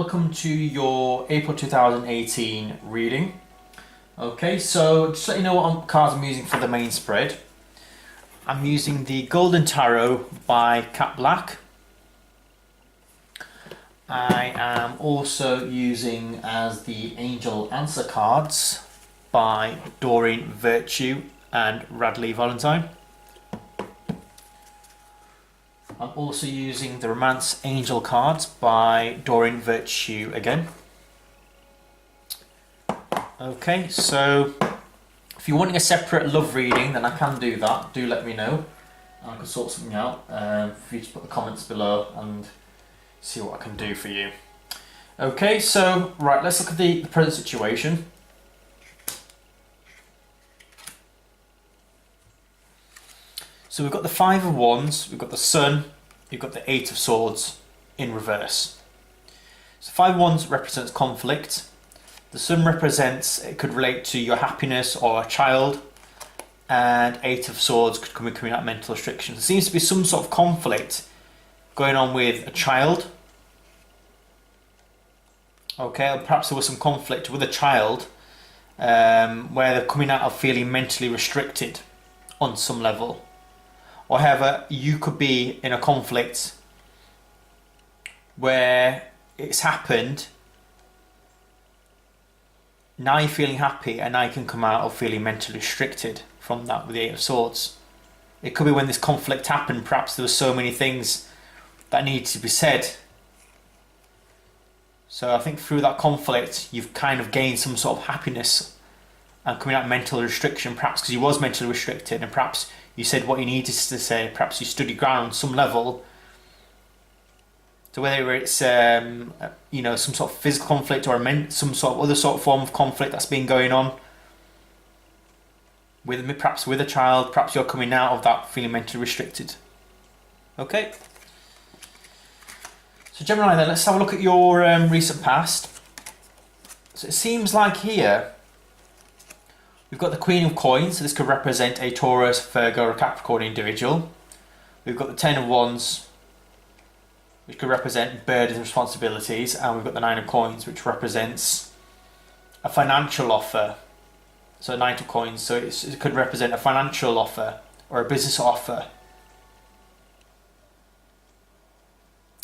welcome to your April 2018 reading. Okay, so just to let you know what cards I'm using for the main spread. I'm using the Golden Tarot by Cat Black. I am also using as the Angel Answer cards by Doreen Virtue and Radley Valentine. I'm also using the Romance Angel cards by Doreen Virtue again. Okay, so if you're wanting a separate love reading, then I can do that. Do let me know. I can sort something out. If you just put the comments below and see what I can do for you. Okay, so right, let's look at the present situation. So we've got the Five of Wands, we've got the Sun, you've got the Eight of Swords in reverse. So Five of Wands represents conflict. The Sun represents, it could relate to your happiness or a child. And Eight of Swords could come in out mental restriction. There seems to be some sort of conflict going on with a child. Okay, or perhaps there was some conflict with a child where they're coming out of feeling mentally restricted on some level. Or however, you could be in a conflict where it's happened, now you're feeling happy and now you can come out of feeling mentally restricted from that with the Eight of Swords. It could be when this conflict happened, perhaps there were so many things that needed to be said. So I think through that conflict, you've kind of gained some sort of happiness and coming out of mental restriction, perhaps because you was mentally restricted and perhaps you said what you needed to say, perhaps you stood your ground on some level. So whether it's some sort of physical conflict or some sort of other sort of form of conflict that's been going on with perhaps with a child, perhaps you're coming out of that feeling mentally restricted. Okay. So Gemini, then let's have a look at your recent past. So it seems like here we've got the Queen of Coins, so this could represent a Taurus, Virgo or Capricorn individual. We've got the Ten of Wands, which could represent burdens and responsibilities, and we've got the Nine of Coins, which represents a financial offer. So Nine of Coins, so it could represent a financial offer or a business offer.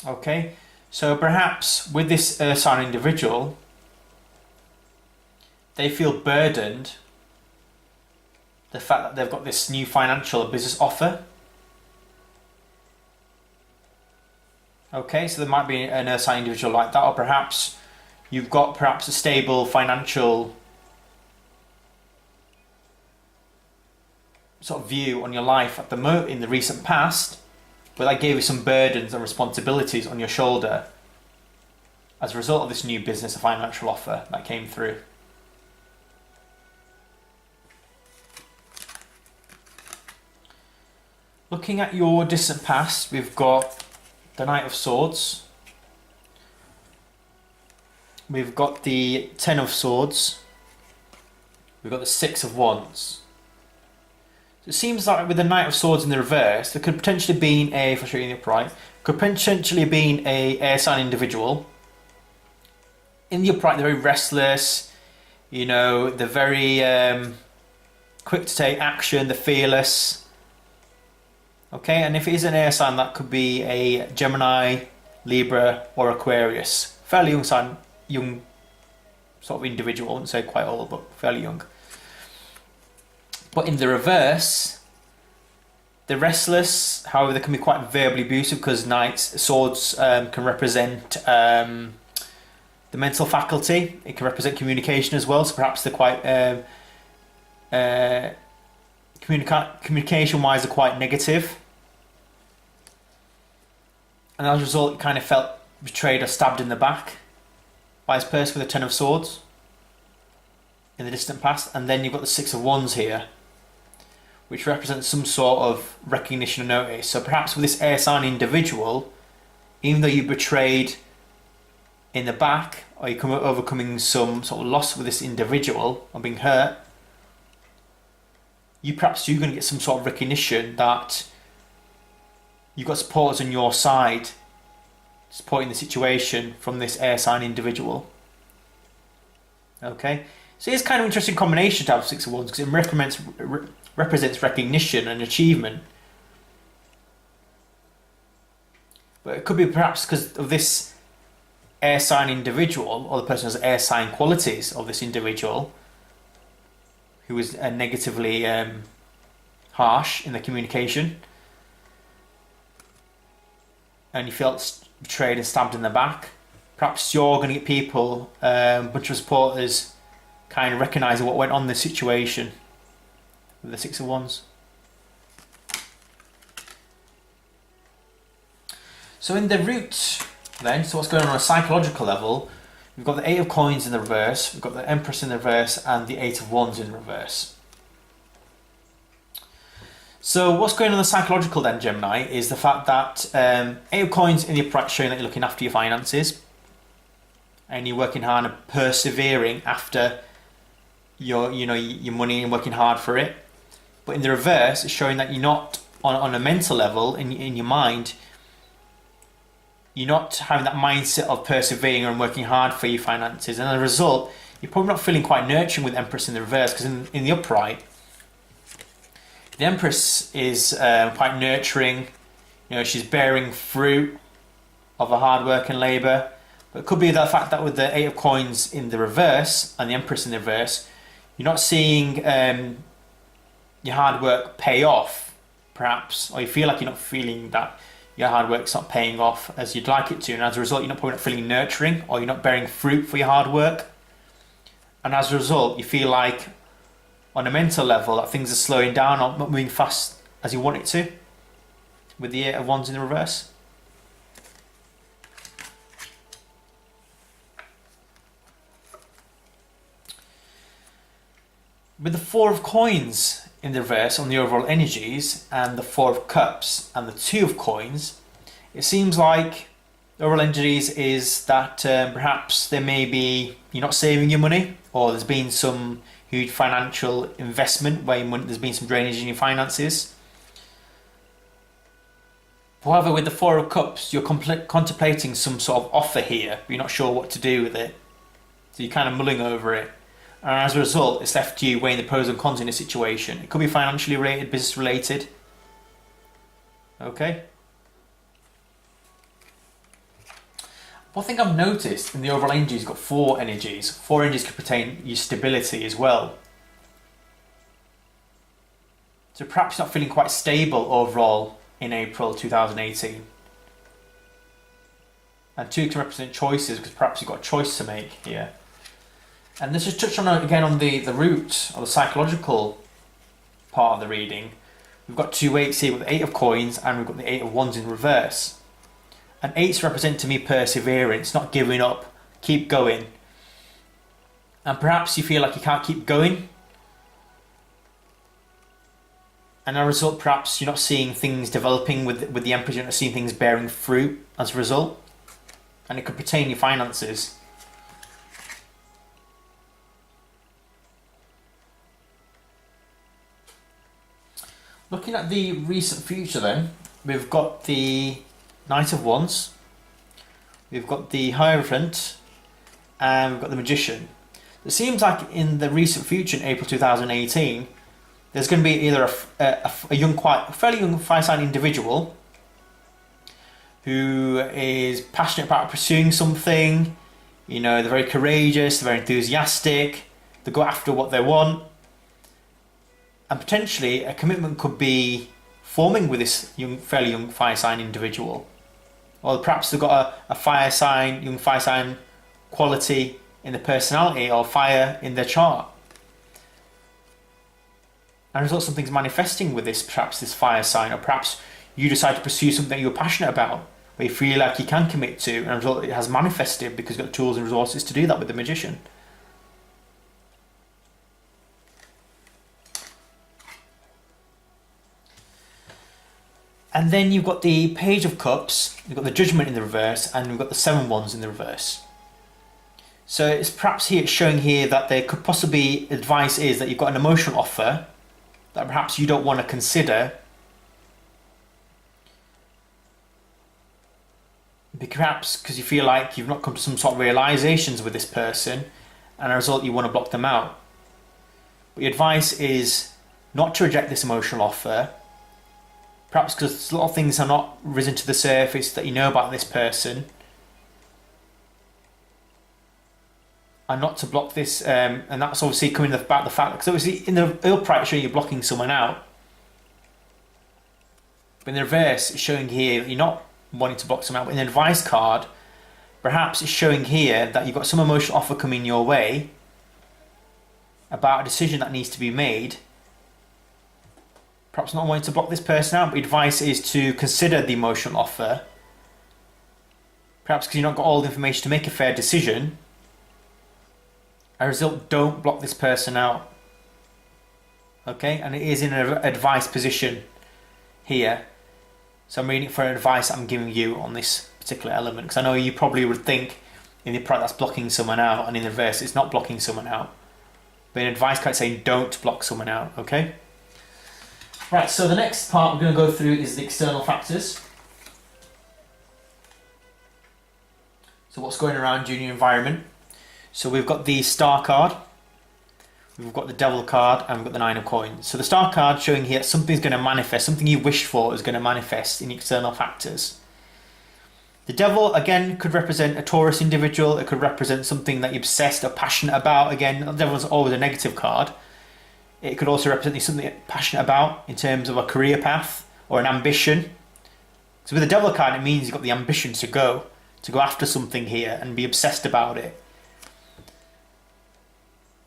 Okay, so perhaps with this Earth sign individual, they feel burdened the fact that they've got this new financial or business offer. Okay, so there might be an Earth sign individual like that, or perhaps you've got perhaps a stable financial sort of view on your life at the in the recent past, but that gave you some burdens and responsibilities on your shoulder as a result of this new business or financial offer that came through. Looking at your distant past, we've got the Knight of Swords, we've got the Ten of Swords, we've got the Six of Wands. So it seems like with the Knight of Swords in the reverse, there could potentially be if I show you in the upright, could potentially be a air sign individual. In the upright, they're very restless, they're very quick to take action, they're fearless. Okay, and if it is an air sign, that could be a Gemini, Libra or Aquarius. Fairly young sort of individual. I wouldn't say quite old, but fairly young. But in the reverse, they're restless. However, they can be quite verbally abusive because swords can represent the mental faculty. It can represent communication as well. So perhaps they're quite communication-wise, they're quite negative. And as a result, you kind of felt betrayed or stabbed in the back by this person with the Ten of Swords in the distant past. And then you've got the Six of Wands here, which represents some sort of recognition and notice. So perhaps with this air sign individual, even though you betrayed in the back, or you're overcoming some sort of loss with this individual or being hurt, you're going to get some sort of recognition that you've got supporters on your side supporting the situation from this air sign individual. Okay, so it's kind of an interesting combination to have Six of Wands, because it represents recognition and achievement. But it could be perhaps because of this air sign individual, or the person has air sign qualities of this individual, who is negatively harsh in their communication, and you felt betrayed and stabbed in the back. Perhaps you're going to get people, a bunch of supporters, kind of recognising what went on in the situation with the Six of Wands. So in the root then, so what's going on a psychological level, we've got the Eight of Coins in the reverse, we've got the Empress in the reverse, and the Eight of Wands in reverse. So what's going on in the psychological then, Gemini, is the fact that Eight of Coins in the upright, showing that you're looking after your finances, and you're working hard and persevering after your money and working hard for it. But in the reverse, it's showing that you're not on a mental level, in your mind, you're not having that mindset of persevering and working hard for your finances, and as a result, you're probably not feeling quite nurturing with Empress in the reverse, because in the upright, the Empress is quite nurturing. She's bearing fruit of her hard work and labour. But it could be the fact that with the Eight of Coins in the reverse and the Empress in the reverse, you're not seeing your hard work pay off, perhaps, or you feel like you're not feeling that your hard work's not paying off as you'd like it to, and as a result, you're probably not feeling nurturing, or you're not bearing fruit for your hard work. And as a result, you feel like, on a mental level, that things are slowing down or not moving fast as you want it to, with the Eight of Wands in the reverse. With the Four of Coins in the reverse on the overall energies, and the Four of Cups and the Two of Coins, it seems like the overall energies is that perhaps there may be, you're not saving your money, or there's been some huge financial investment where there's been some drainage in your finances. However, with the Four of Cups, you're contemplating some sort of offer here, but you're not sure what to do with it. So you're kind of mulling over it. And as a result, it's left you weighing the pros and cons in a situation. It could be financially related, business related. Okay. One thing I've noticed in the overall energy, you've got four energies. Four energies could pertain your stability as well. So perhaps you're not feeling quite stable overall in April 2018. And two can represent choices, because perhaps you've got a choice to make here. And let's just touch on again on the root or the psychological part of the reading. We've got two eights here with the Eight of Coins, and we've got the Eight of Wands in reverse. And eights represent to me perseverance, not giving up, keep going. And perhaps you feel like you can't keep going, and as a result, perhaps you're not seeing things developing with the Emperor, you're not seeing things bearing fruit as a result. And it could pertain your finances. Looking at the recent future then, we've got the Knight of Wands, we've got the Hierophant, and we've got the Magician. It seems like in the recent future, in April 2018, there's going to be either a fairly young fire sign individual who is passionate about pursuing something. They're very courageous, they're very enthusiastic, they go after what they want. And potentially a commitment could be forming with this fairly young fire sign individual. Or perhaps they've got a young fire sign quality in their personality, or fire in their chart. And as a result, something's manifesting with perhaps this fire sign, or perhaps you decide to pursue something you're passionate about, where you feel like you can commit to, and as a result, it has manifested because you've got the tools and resources to do that with the Magician. And then you've got the Page of Cups, you've got the Judgment in the reverse, and we've got the Seven Wands in the reverse. So it's perhaps here, it's showing here that there could possibly, advice is that you've got an emotional offer that perhaps you don't want to consider perhaps because you feel like you've not come to some sort of realizations with this person, and as a result you want to block them out. But your advice is not to reject this emotional offer, perhaps because a lot of things have not risen to the surface that you know about this person, and not to block this, and that's obviously coming about the fact, because obviously in the upright it's showing you're blocking someone out, but in the reverse it's showing here that you're not wanting to block someone out. But in the advice card, perhaps it's showing here that you've got some emotional offer coming your way about a decision that needs to be made, perhaps not wanting to block this person out, but advice is to consider the emotional offer, perhaps because you've not got all the information to make a fair decision. As a result, don't block this person out. Okay, and it is in an advice position here, so I'm reading it for advice I'm giving you on this particular element, because I know you probably would think in the upright that's blocking someone out, and in the reverse it's not blocking someone out. But in advice card it's saying don't block someone out. Okay. Right, so the next part we're going to go through is the external factors. So what's going around you in your environment. So we've got the Star card, we've got the Devil card, and we've got the Nine of Coins. So the Star card showing here something's going to manifest, something you wish for is going to manifest in external factors. The Devil, again, could represent a Taurus individual, it could represent something that you're obsessed or passionate about. Again, the Devil's always a negative card. It could also represent something you're passionate about in terms of a career path or an ambition. So with the Devil card, it means you've got the ambition to go after something here and be obsessed about it.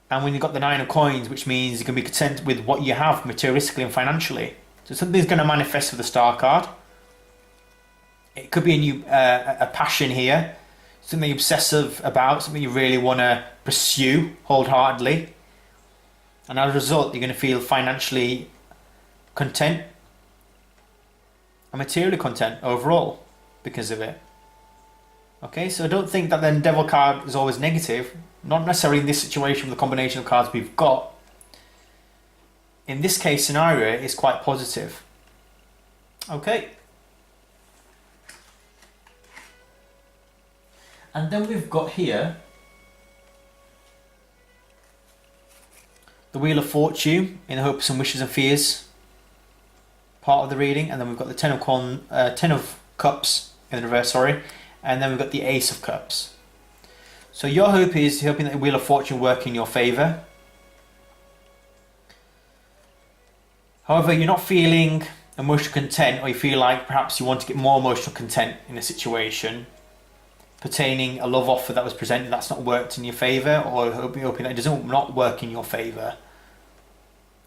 And when you've got the Nine of Coins, which means you can be content with what you have materialistically and financially. So something's going to manifest with the Star card. It could be a new a passion here, something you're obsessive about, something you really want to pursue wholeheartedly. And as a result, you're going to feel financially content and materially content overall because of it. Okay, so I don't think that the Devil card is always negative. Not necessarily in this situation with the combination of cards we've got. In this case scenario, it's quite positive. Okay. And then we've got here the Wheel of Fortune in the hopes and wishes and fears part of the reading, and then we've got the Ten of Cups in the reverse, sorry, and then we've got the Ace of Cups. So your hope is hoping that the Wheel of Fortune work in your favour. However, you're not feeling emotional content, or you feel like perhaps you want to get more emotional content in a situation pertaining a love offer that was presented that's not worked in your favour, or hoping that it doesn't not work in your favour,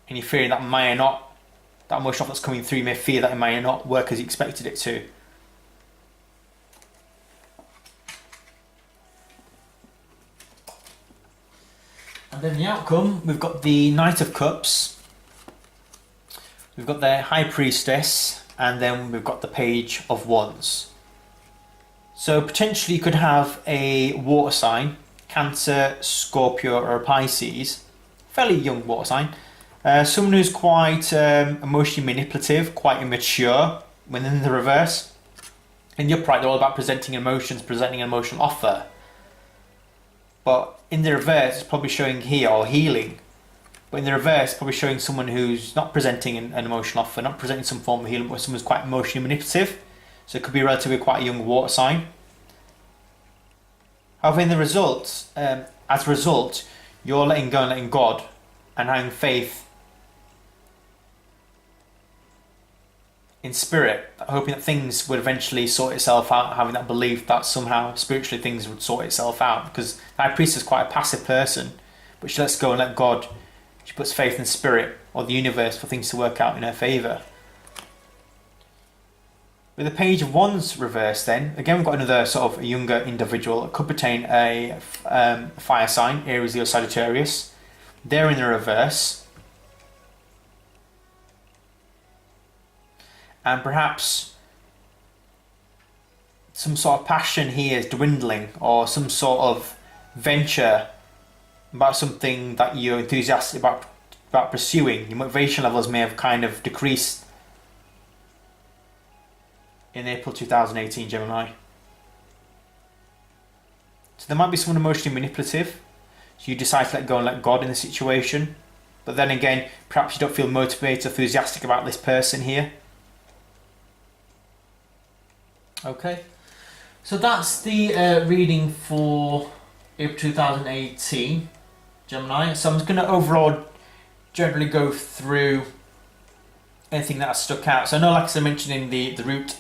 and you're fearing that that emotional offer that's coming through, you may fear that it may not work as you expected it to. And then the outcome, we've got the Knight of Cups, we've got the High Priestess, and then we've got the Page of Wands. So potentially you could have a water sign, Cancer, Scorpio or a Pisces, fairly young water sign, someone who's quite emotionally manipulative, quite immature when in the reverse. In the upright, they're all about presenting emotions, presenting an emotional offer. But in the reverse, it's probably showing here, or healing. But in the reverse, it's probably showing someone who's not presenting an emotional offer, not presenting some form of healing, but someone's quite emotionally manipulative. So it could be relatively quite a young water sign. However, in the result, as a result, you're letting go and letting God and having faith in spirit, hoping that things would eventually sort itself out, having that belief that somehow spiritually things would sort itself out, because the High Priestess is quite a passive person, but she lets go and let God, she puts faith in spirit or the universe for things to work out in her favour. With the Page of Wands reversed then, again we've got another sort of a younger individual. It could pertain a fire sign, Aries, Leo, Sagittarius. They're in the reverse. And perhaps some sort of passion here is dwindling, or some sort of venture about something that you're enthusiastic about pursuing. Your motivation levels may have kind of decreased in April 2018, Gemini. So there might be someone emotionally manipulative. So you decide to let go and let God in the situation. But then again, perhaps you don't feel motivated, enthusiastic about this person here. Okay. So that's the reading for April 2018, Gemini. So I'm just going to overall generally go through anything that has stuck out. So I know, like I mentioned in the root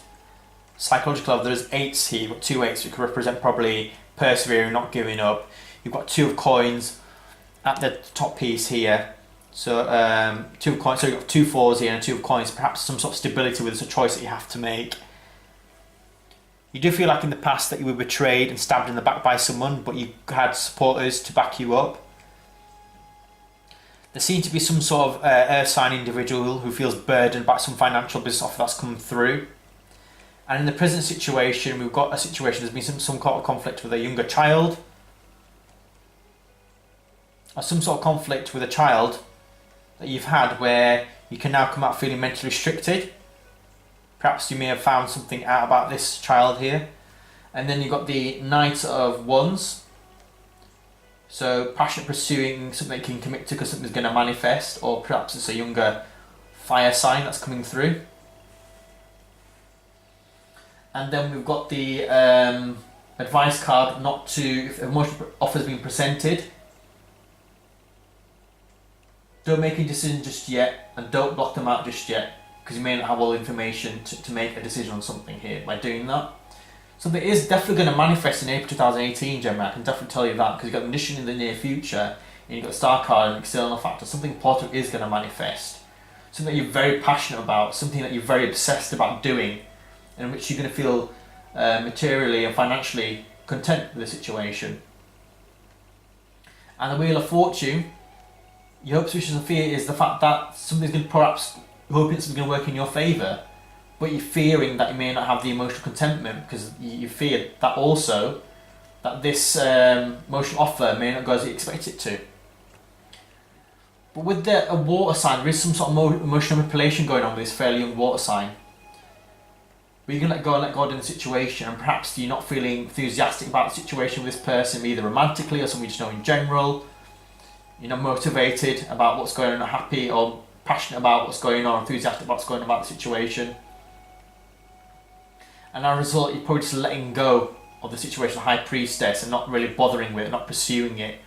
psychological level, there's 8s here. You've got 2 8s, which could represent probably persevering, not giving up. You've got 2 of coins at the top piece here. So 2 of coins, so you've got 2 4s here and 2 of coins, perhaps some sort of stability with a choice that you have to make. You do feel like in the past that you were betrayed and stabbed in the back by someone, but you had supporters to back you up. There seems to be some sort of earth sign individual who feels burdened by some financial business offer that's come through. And in the present situation, we've got a situation, there's been some sort of conflict with a younger child. Or some sort of conflict with a child that you've had where you can now come out feeling mentally restricted. Perhaps you may have found something out about this child here. And then you've got the Knight of Wands. So passionate pursuing something you can commit to because something's going to manifest, or perhaps it's a younger fire sign that's coming through. And then we've got the advice card not to, if emotional offer has been presented, don't make a decision just yet and don't block them out just yet, because you may not have all the information to make a decision on something here by doing that. Something is definitely going to manifest in April 2018, Gemini. I can definitely tell you that, because you've got the condition in the near future and you've got the star card and external factor. Something positive is going to manifest. Something that you're very passionate about, something that you're very obsessed about doing, in which you're going to feel materially and financially content with the situation. And the Wheel of Fortune, your hopes, wishes and fear is the fact that something's going to perhaps, hoping something's going to work in your favour, but you're fearing that you may not have the emotional contentment because you fear that also that this emotional offer may not go as you expect it to. But with a water sign, there is some sort of emotional manipulation going on with this fairly young water sign. But you can let go and let God in the situation, and perhaps you're not feeling enthusiastic about the situation with this person, either romantically or someone you just know in general. You're not motivated about what's going on, not happy or passionate about what's going on, enthusiastic about what's going on about the situation. And as a result, you're probably just letting go of the situation, the High Priestess, and not really bothering with it, not pursuing it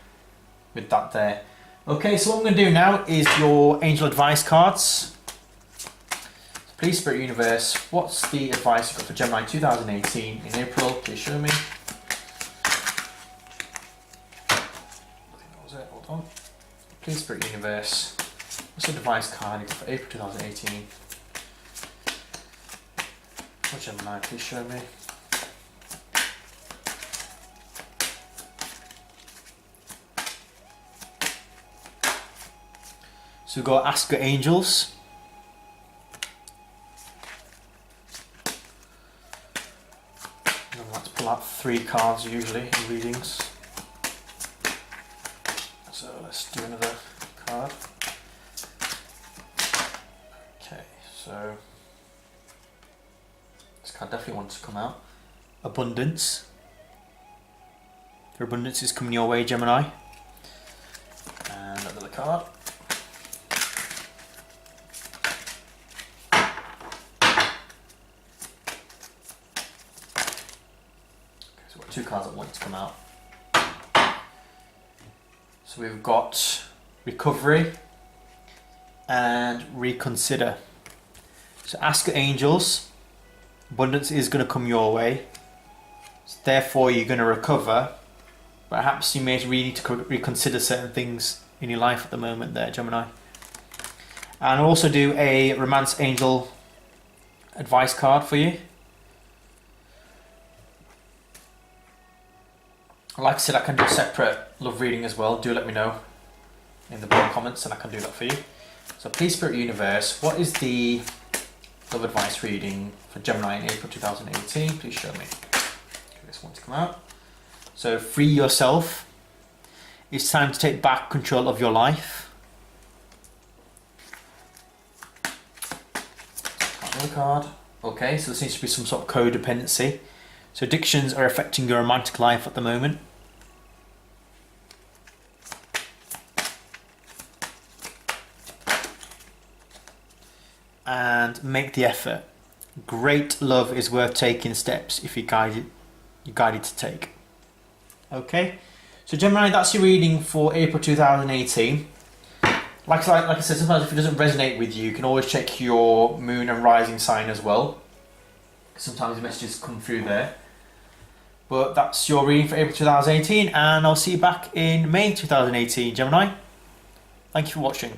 with that there. Okay, so what I'm going to do now is your angel advice cards. Please, Spirit Universe, what's the advice you've got for Gemini 2018 in April? Please show me. I think that was it, hold on. Please, Spirit Universe, what's the advice card you've got for April 2018? For Gemini, please show me. So we've got Ask Your Angels. I like to pull out 3 cards usually in readings. So let's do another card. Okay, so this card definitely wants to come out. Abundance. Your abundance is coming your way, Gemini. And another card. So we've got 2 cards that want to come out. So we've got Recovery and Reconsider. So ask your angels. Abundance is going to come your way. So therefore you're going to recover. Perhaps you may really need to reconsider certain things in your life at the moment there, Gemini. And I'll also do a Romance Angel advice card for you. Like I said, I can do a separate love reading as well. Do let me know in the below comments and I can do that for you. So please, Spirit Universe, what is the love advice reading for Gemini in April 2018? Please show me. Okay, this one to come out. So free yourself. It's time to take back control of your life. Another card. Okay, so there seems to be some sort of codependency. So addictions are affecting your romantic life at the moment. and make the effort. Great love is worth taking steps if you're guided to take. Okay, so Gemini, that's your reading for April 2018. Like I said, sometimes if it doesn't resonate with you, you can always check your moon and rising sign as well. Sometimes the messages come through there. But that's your reading for April 2018, and I'll see you back in May 2018, Gemini. Thank you for watching.